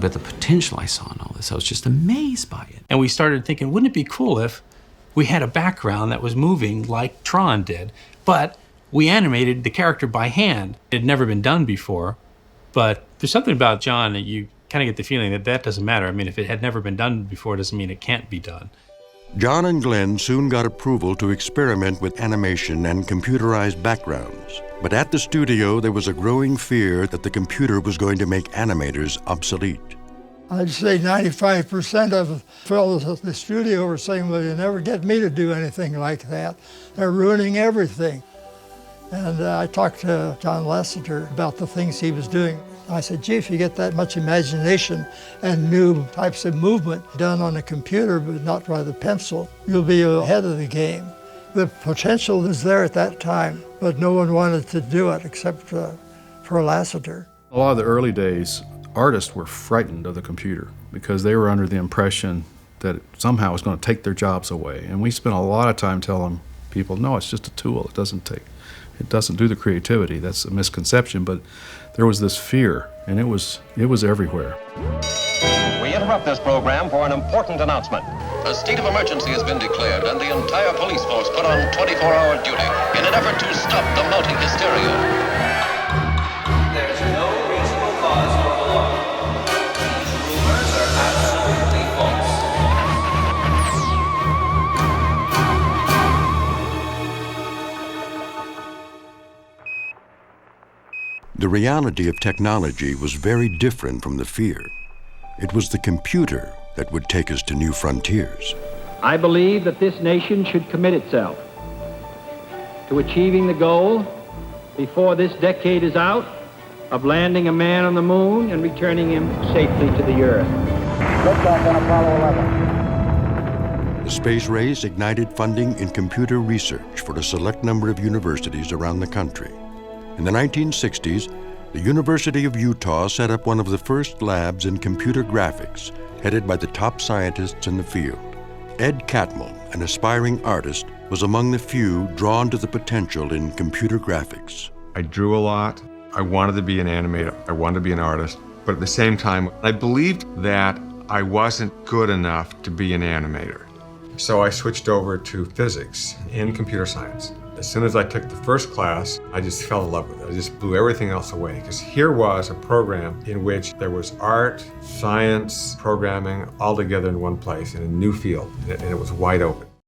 about the potential I saw in all this. I was just amazed by it. And we started thinking, wouldn't it be cool if we had a background that was moving like Tron did, but we animated the character by hand. It had never been done before, but there's something about John that you kind of get the feeling that that doesn't matter. I mean, if it had never been done before, it doesn't mean it can't be done. John and Glenn soon got approval to experiment with animation and computerized backgrounds. But at the studio, there was a growing fear that the computer was going to make animators obsolete. I'd say 95% of the fellows at the studio were saying, well, you never get me to do anything like that. They're ruining everything. And I talked to John Lasseter about the things he was doing. I said, gee, if you get that much imagination and new types of movement done on a computer but not by the pencil, you'll be ahead of the game. The potential was there at that time, but no one wanted to do it except for Lasseter. A lot of the early days, artists were frightened of the computer because they were under the impression that somehow it was going to take their jobs away. And we spent a lot of time telling people, no, it's just a tool. It doesn't do the creativity. That's a misconception, but there was this fear, and it was everywhere. We interrupt this program for an important announcement. A state of emergency has been declared and the entire police force put on 24-hour duty in an effort to stop the mounting hysteria. There's no reasonable cause for alarm. These rumors are absolutely false. The reality of technology was very different from the fear. It was the computer that would take us to new frontiers. I believe that this nation should commit itself to achieving the goal before this decade is out of landing a man on the moon and returning him safely to the earth. Liftoff on Apollo 11. The space race ignited funding in computer research for a select number of universities around the country. In the 1960s, the University of Utah set up one of the first labs in computer graphics, headed by the top scientists in the field. Ed Catmull, an aspiring artist, was among the few drawn to the potential in computer graphics. I drew a lot. I wanted to be an animator. I wanted to be an artist. But at the same time, I believed that I wasn't good enough to be an animator. So I switched over to physics and computer science. As soon as I took the first class, I just fell in love with it. I just blew everything else away, because here was a program in which there was art, science, programming, all together in one place in a new field, and it was wide open.